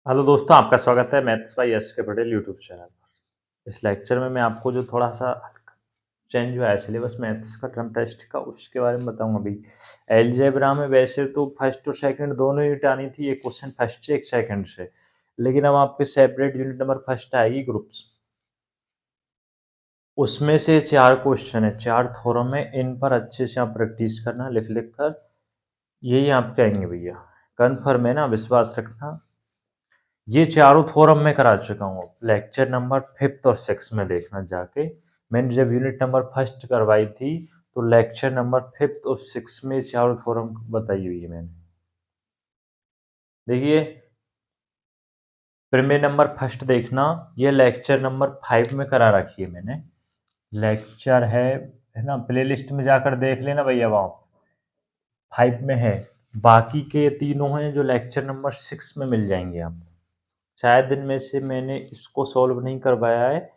Hello दोस्तों, आपका स्वागत है मैथ्स बाय यश के पटेल यूट्यूब चैनल पर। इस लेक्चर में मैं आपको जो थोड़ा-सा चेंज हुआ है सिलेबस मैथ्स का टर्म टेस्ट का, उसके बारे में बताऊँगा अभी। अलजेब्रा में वैसे तो फर्स्ट और सेकंड दोनों यूनिट आनी थी, एक क्वेश्चन फर्स्ट से, एक सेकंड से। लेकिन अब आपके सेपरेट यूनिट नंबर फर्स्ट आएगी ग्रुप्स। उसमें से 4 क्वेश्चन है, 4 थ्योरम है, इन पर अच्छे से आप प्रैक्टिस करना लिख-लिख कर, यही आपके आएँगे भैया। कन्फर्म है ना? विश्वास रखना। ये चारों थ्योरम मैं करा चुका हूँ। लेक्चर नंबर 5th और 6th में देखना जाके। मैंने जब यूनिट नंबर फर्स्ट करवाई थी, तो लेक्चर नंबर 5th और 6th में चारों थ्योरम बताई हुई है मैंने। देखिए, प्रीमियर नंबर फर्स्ट देखना, ये लेक्चर नंबर 5 में करा रखी है मैंने। लेक्चर है ना? प्लेलिस्ट में जाकर देख लेना भैया वहाँ 5 में है। बाकी के तीनों हैं जो लेक्चर नंबर 6 में मिल जाएँगे आपको। शायद इनमें से मैंने इसको सॉल्व नहीं करवाया है।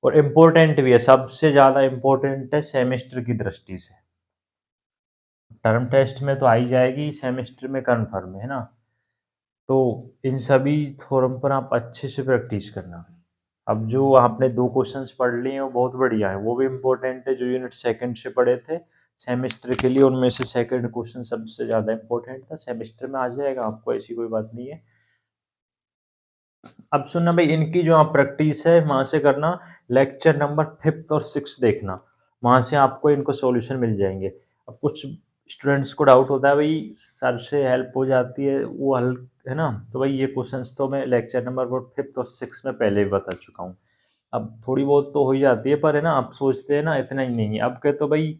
और इम्पोर्टेंट भी है, सबसे ज़्यादा इम्पोर्टेंट है सेमेस्टर की दृष्टि से। टर्म टेस्ट में तो आ ही जाएगी, सेमेस्टर में कन्फर्म है ना? तो इन सभी थ्योरम पर आप अच्छे से प्रैक्टिस करना। अब जो आपने 2 क्वेश्चन्स पढ़ लिए हैं, वो बहुत बढ़िया हैं, वो भी इम्पोर्टेंट है जो यूनिट सेकंड से पढ़े थे सेमेस्टर के लिए, उनमें से सेकंड क्वेश्चन सबसे ज़्यादा इम्पोर्टेंट था, सेमेस्टर में आ जाएगा आपको, ऐसी कोई बात नहीं है। अब सुनना भाई, इनकी जो आप प्रैक्टिस है वहाँ से करना, लेक्चर नंबर 5th और 6th देखना, वहाँ से आपको इनको सॉल्यूशन मिल जाएँगे। अब कुछ स्टूडेंट्स को डाउट होता है भाई सर से हेल्प हो जाती है, वो हल है ना? तो भाई ये क्वेश्चंस तो मैं लेक्चर नंबर 5th और 6th में पहले ही बता चुका हूँ। अब थोड़ी बहुत तो हो ही जाती है, पर है ना आप सोचते हैं ना इतना ही नहीं है। अब के तो भाई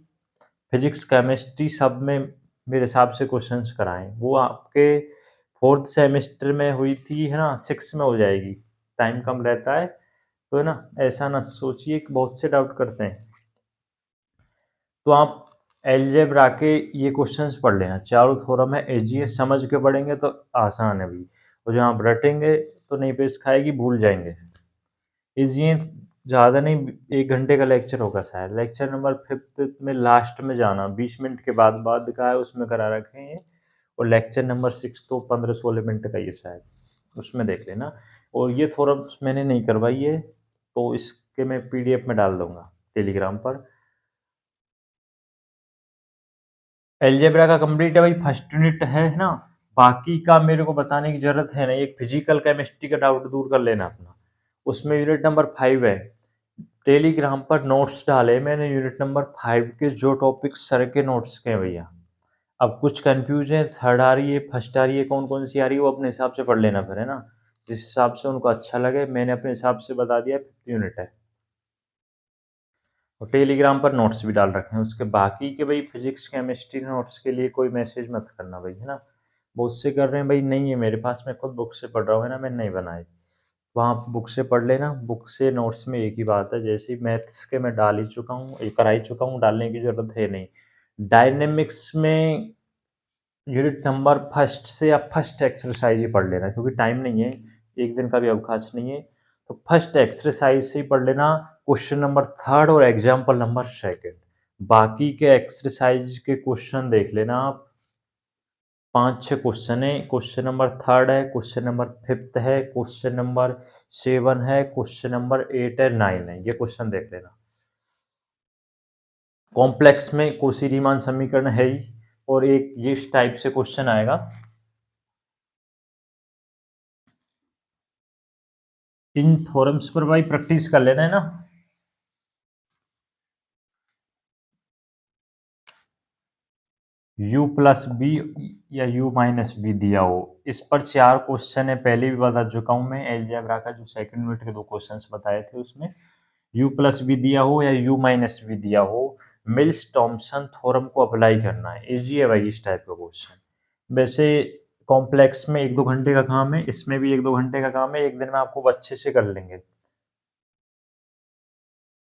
फिज़िक्स, केमिस्ट्री सब में मेरे हिसाब से क्वेश्चंस कराएँ। वो आपके 4th सेमेस्टर में हुई थी, है ना? 6th में हो जाएगी, टाइम कम रहता है, तो है ना? ऐसा ना सोचिए कि बहुत से डाउट करते हैं। तो आप अलजेब्रा के ये क्वेश्चंस पढ़ लेना, चारों थ्योरम है, ईज़ी है, समझ के पढ़ेंगे तो आसान है भी। और जो आप रटेंगे तो नहीं पेस्ट खाएगी, भूल जाएँगे। ईज़ी है, ज़्यादा नहीं 1 घंटे का लेक्चर होगा शायद। लेक्चर नंबर 5th में लास्ट में जाना, 20 मिनट के बाद का है, उसमें करा रखे हैं। और लेक्चर नंबर 6 तो 15-16 मिनट का ही है शायद, उसमें देख लेना। और ये थोरम्स मैंने नहीं करवाई है, तो इसके मैं पीडीएफ में डाल दूँगा टेलीग्राम पर। अलजेब्रा का कंप्लीट है भाई, फर्स्ट यूनिट है ना? बाकी का मेरे को बताने की ज़रूरत है नहीं, एक फिजिकल केमिस्ट्री का डाउट दूर कर लेना अपना। उसमें यूनिट नंबर 5 है। टेलीग्राम पर नोट्स डाले मैंने यूनिट नंबर 5 के, जो टॉपिक सर के नोट्स के हैं भैया। अब कुछ कन्फ्यूज़ है, थर्ड आ रही है, फर्स्ट आ रही है, कौन-कौन सी आ रही है, वो अपने हिसाब से पढ़ लेना फिर, है ना? जिस हिसाब से उनको अच्छा लगे, मैंने अपने हिसाब से बता दिया 5th यूनिट है। और टेलीग्राम पर नोट्स भी डाल रखे हैं उसके। बाकी के भाई फिज़िक्स, केमिस्ट्री नोट्स के लिए कोई मैसेज मत करना भाई, है ना? बहुत से कर रहे हैं भाई, नहीं है मेरे पास, मैं खुद बुक से पढ़ रहा हूँ, है ना? मैंने नहीं बनाए। वहाँ आप बुक से पढ़ लेना, बुक से नोट्स में एक ही बात है, जैसे ही मैथ्स के मैं डाल ही चुका हूँ, ये करा ही चुका हूँ, डालने की ज़रूरत है नहीं। डायनेमिक्स में यूनिट नंबर फर्स्ट से आप फर्स्ट एक्सरसाइज ही पढ़ लेना, क्योंकि टाइम नहीं है, एक दिन का भी अवकाश नहीं है। तो फर्स्ट एक्सरसाइज से ही पढ़ लेना, क्वेश्चन नंबर थर्ड और एग्जाम्पल नंबर सेकंड। बाकी के एक्सरसाइज के क्वेश्चन देख लेना आप, 5-6 क्वेश्चन है, क्वेश्चन नंबर थर्ड है, क्वेश्चन नंबर फिफ्थ है, क्वेश्चन नंबर 7 है, क्वेश्चन नंबर 8 है, 9 है, ये क्वेश्चन देख लेना। कॉम्प्लेक्स में कोशी-रीमान समीकरण है ही, और एक ये इस टाइप से क्वेश्चन आएगा। इन थ्योरम्स पर भाई प्रैक्टिस कर लेना, है ना? u प्लस बी या u माइनस बी दिया हो, इस पर 4 क्वेश्चन है, पहले भी बता चुका हूँ मैं। अलजेब्रा का जो सेकंड यूनिट के 2 क्वेश्चंस बताए थे उसमें u प्लस बी दिया हो या u माइनस बी दिया हो, मिल्स थॉम्पसन थ्योरम को अप्लाई करना है। इजी है भाई इस टाइप का क्वेश्चन। वैसे कॉम्प्लेक्स में 1-2 घंटे का काम है, इसमें भी 1-2 घंटे का काम है, एक दिन में आपको अच्छे से कर लेंगे।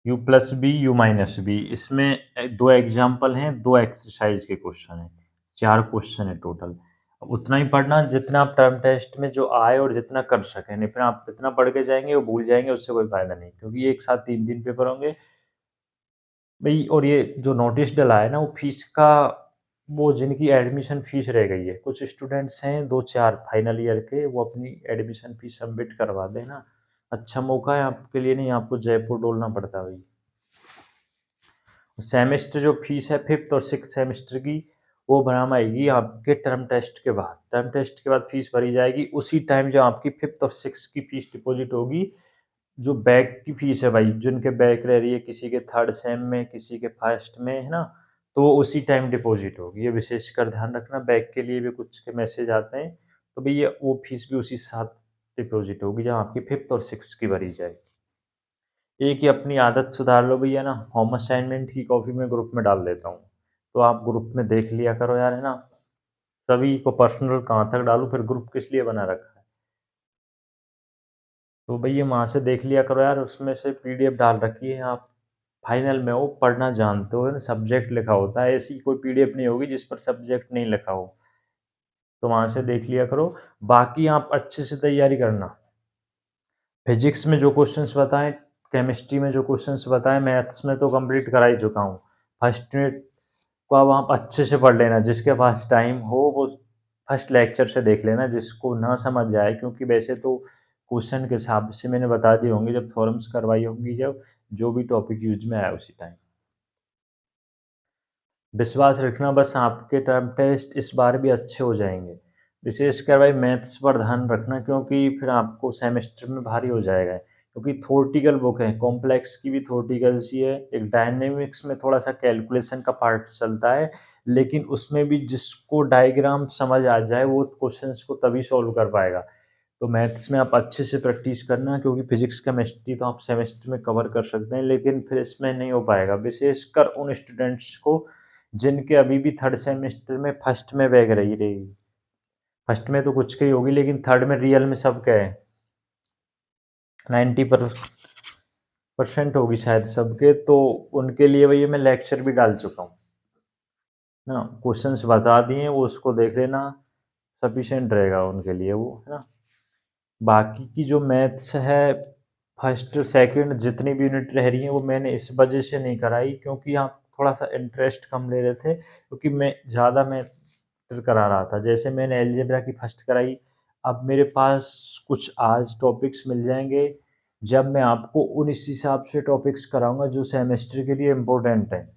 u plus B, U minus B, इसमें 2 एग्जाम्पल हैं, 2 एक्सरसाइज के क्वेश्चन हैं, 4 क्वेश्चन है टोटल। अब उतना ही पढ़ना जितना आप टर्म टेस्ट में जो आए और जितना कर सकें, नहीं फिर आप इतना पढ़ के जाएँगे वो भूल जाएँगे, उससे कोई फ़ायदा नहीं, क्योंकि एक साथ 3-3 पेपर होंगे। भई और ये जो नोटिस डला है ना, वो फीस का वो जिनकी एडमिशन फ़ीस रह गई है, कुछ स्टूडेंट्स हैं 2-4 फाइनल ईयर के, वो अपनी एडमिशन फ़ीस सबमिट करवा दें ना। अच्छा मौका है आपके लिए, नहीं आपको जयपुर डोलना पड़ता भाई। सेमेस्टर जो फ़ीस है 5th और 6th सेमेस्टर की, वो भराम आएगी आपके टर्म टेस्ट के बाद। टर्म टेस्ट के बाद फ़ीस भरी जाएगी, उसी टाइम जब आपकी 5th और 6th की फ़ीस डिपॉज़िट होगी, जो बैक की फ़ीस है भाई, जिनके बैक रह रही है, किसी के 3rd सेम में, किसी के 1st में, है ना? तो वो उसी टाइम डिपॉज़िट होगी। ये विशेषकर ध्यान रखना, बैक के लिए भी कुछ के मैसेज आते हैं, तो भैया वो फ़ीस भी उसी साथ डिपॉज़िट होगी, जब आपकी 5th और 6th की भरी जाएगी। एक ही अपनी आदत सुधार लो भैया ना, होम असाइनमेंट की कॉपी मैं ग्रुप में डाल देता हूँ। तो आप ग्रुप में देख लिया करो यार, है ना? सभी को पर्सनल कहाँ तक डालूँ, फिर ग्रुप किस लिए बना रखा है? तो भैया वहाँ से देख लिया करो यार, उसमें से पीडीएफ डाल रखी है आप फाइनल में हो, पढ़ना जानते हो, है ना? सब्जेक्ट लिखा होता है, ऐसी कोई पीडीएफ नहीं होगी जिस पर सब्जेक्ट नहीं लिखा हो। तो वहाँ से देख लिया करो, बाकी आप अच्छे से तैयारी करना। फिज़िक्स में जो क्वेश्चंस बताएँ, केमिस्ट्री में जो क्वेश्चंस बताएँ, मैथ्स में तो कंप्लीट करा ही चुका हूँ। फर्स्ट यूनिट को अब आप अच्छे से पढ़ लेना, जिसके पास टाइम हो वो फर्स्ट लेक्चर से देख लेना, जिसको ना समझ आए, क्योंकि वैसे तो क्वेश्चन के हिसाब से मैंने बता दिए होंगे जब थ्योरम्स करवाई होंगी, जब जो भी टॉपिक यूज़ में आया उसी टाइम। विश्वास रखना, बस आपके टर्म टेस्ट इस बार भी अच्छे हो जाएँगे। विशेषकर भाई मैथ्स पर ध्यान रखना, क्योंकि फिर आपको सेमेस्टर में भारी हो जाएगा। क्योंकि थ्योरेटिकल बुक है, कॉम्प्लेक्स की भी थ्योरेटिकल्स ही है। एक डायनामिक्स में थोड़ा-सा कैलकुलेशन का पार्ट चलता है, लेकिन उसमें भी जिसको डायग्राम समझ आ जाए वो क्वेश्चंस को तभी सॉल्व कर पाएगा। तो मैथ्स में आप अच्छे से प्रैक्टिस करना, क्योंकि फिज़िक्स, केमिस्ट्री तो आप सेमेस्टर में कवर कर सकते हैं, लेकिन फिर इसमें नहीं हो पाएगा। विशेषकर उन स्टूडेंट्स को जिनके अभी भी 3rd सेमेस्टर में फर्स्ट में बैक रही रहेगी। फर्स्ट में तो कुछ की होगी, लेकिन 3rd में रियल में सबके है। 90 परसेंट होगी शायद सबके, तो उनके लिए भैया मैं लेक्चर भी डाल चुका हूँ। ना क्वेश्चंस बता दिए, वो उसको देख लेना, सफिशिएंट रहेगा उनके लिए वो, है ना? बाकी की जो मैथ्स है, फर्स्ट सेकंड जितनी भी यूनिट रह रही हैं, वो मैंने इस वजह से नहीं कराई, क्योंकि आप थोड़ा-सा इंटरेस्ट कम ले रहे थे, क्योंकि मैं ज़्यादा मैथ करा रहा था। जैसे मैंने अलजेब्रा की फर्स्ट कराई, अब मेरे पास कुछ आज टॉपिक्स मिल जाएँगे, जब मैं आपको उन इस हिसाब से टॉपिक्स कराऊँगा जो सेमेस्टर के लिए इम्पोर्टेंट हैं।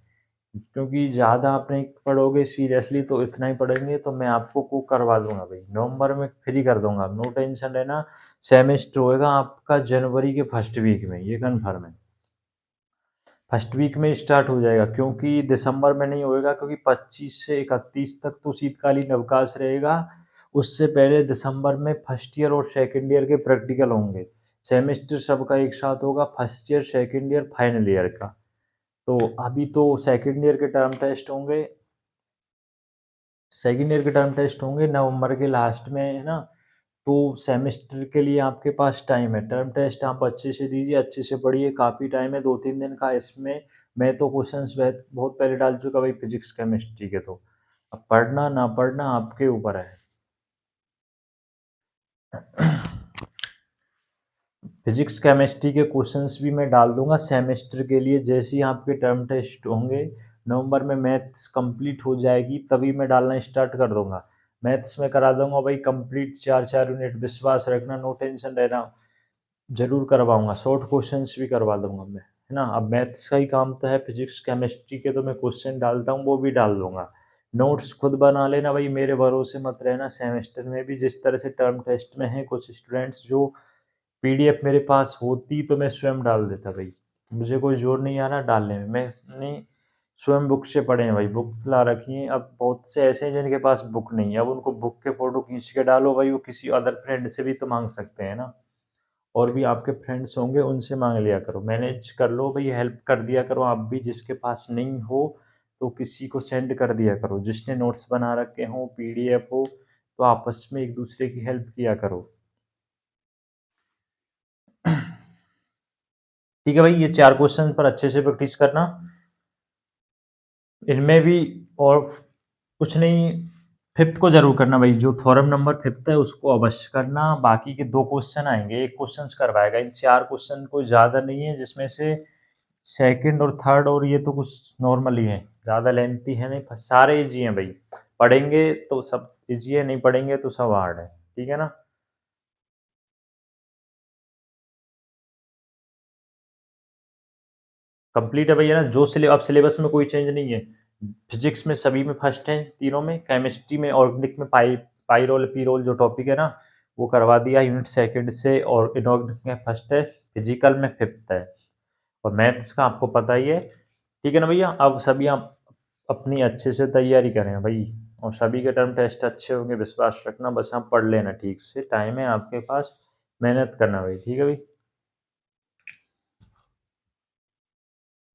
क्योंकि ज़्यादा आप नहीं पढ़ोगे सीरियसली, तो इतना ही पढ़ेंगे तो मैं आपको को करवा दूँगा भाई। नवंबर में फ्री कर दूँगा, नो टेंशन लेना। सेमेस्टर होएगा आपका जनवरी के फर्स्ट वीक में, ये कन्फर्म है। फर्स्ट वीक में स्टार्ट हो जाएगा, क्योंकि दिसंबर में नहीं होएगा, क्योंकि 25 से 31 तक तो शीतकालीन अवकाश रहेगा। उससे पहले दिसंबर में फर्स्ट ईयर और सेकंड ईयर के प्रैक्टिकल होंगे। सेमेस्टर सबका एक साथ होगा, first year, second year, final year का। तो अभी तो सेकंड ईयर के टर्म टेस्ट होंगे नवंबर के लास्ट में, है ना? तो सेमेस्टर के लिए आपके पास टाइम है। टर्म टेस्ट आप अच्छे से दीजिए, अच्छे से पढ़िए, काफ़ी टाइम है 2-3 दिन का इसमें। मैं तो क्वेश्चंस बहुत पहले डाल चुका भाई फिज़िक्स, केमिस्ट्री के तो। अब पढ़ना ना पढ़ना आपके ऊपर है। फिज़िक्स, केमिस्ट्री के क्वेश्चंस भी मैं डाल दूँगा सेमेस्टर के लिए, जैसे ही आपके टर्म टेस्ट होंगे, नवंबर में मैथ्स कंप्लीट हो जाएगी, तभी मैं डालना स्टार्ट कर दूँगा। मैथ्स में करा दूँगा भाई कंप्लीट 4-4 यूनिट, विश्वास रखना, नो टेंशन रहना, ज़रूर करवाऊँगा, शॉर्ट क्वेश्चंस भी करवा दूँगा मैं, है ना? अब मैथ्स का ही काम तो है, फिज़िक्स, केमिस्ट्री के तो मैं क्वेश्चन डालता हूँ, वो भी डाल दूँगा। नोट्स खुद बना लेना भाई, मेरे भरोसे मत रहना, सेमेस्टर में भी जिस तरह से टर्म टेस्ट में हैं कुछ स्टूडेंट्स, जो पीडीएफ मेरे पास होती तो मैं स्वयं डाल देता भाई। मुझे कोई ज़ोर नहीं आ रहा डालने में। मैंने स्वयं बुक से पढ़े हैं भाई, बुक ला रखी हैं। अब बहुत से ऐसे हैं जिनके पास बुक नहीं है, अब उनको बुक के फ़ोटो खींच के डालो भाई, वो किसी अदर फ्रेंड से भी तो माँग सकते हैं ना। और भी आपके फ्रेंड्स होंगे, उनसे माँग लिया करो, मैनेज कर लो भाई, हेल्प कर दिया करो आप भी। जिसके पास नहीं हो तो किसी को सेंड कर दिया करो, जिसने नोट्स बना रखे हों, पीडीएफ हो, तो आपस में एक दूसरे की हेल्प किया करो। ठीक है भाई, ये 4 क्वेश्चन पर अच्छे से प्रैक्टिस करना। इनमें भी और कुछ नहीं, 5th को ज़रूर करना भाई, जो थ्योरम नंबर 5th है उसको अवश्य करना। बाकी के 2 क्वेश्चन आएँगे, 1 क्वेश्चंस करवाएगा। इन 4 क्वेश्चन कोई ज़्यादा नहीं है, जिसमें से सेकंड और थर्ड और ये तो कुछ नॉर्मल ही है। ज़्यादा लेंथी है नहीं, सारे ईज़ी हैं भई। पढ़ेंगे तो सब ईज़ी है, नहीं पढ़ेंगे तो सब हार्ड है। ठीक है ना? कंप्लीट है भैया ना, जो अब सिलेबस में कोई चेंज नहीं है। फिज़िक्स में सभी में फर्स्ट हैं तीनों में, केमिस्ट्री में ऑर्गेनिक में पाइरोल, पीरोल जो टॉपिक है ना, वो करवा दिया यूनिट सेकंड से, और इनऑर्गेनिक में फर्स्ट है, फिजिकल में फिफ्थ है, और मैथ्स का आपको पता ही है। ठीक है ना भैया? अब सभी आप अपनी अच्छे से तैयारी करें भई, और सभी के टर्म टेस्ट अच्छे होंगे, विश्वास रखना, बस आप पढ़ लेना ठीक से, टाइम है आपके पास, मेहनत करना भाई, ठीक है भई?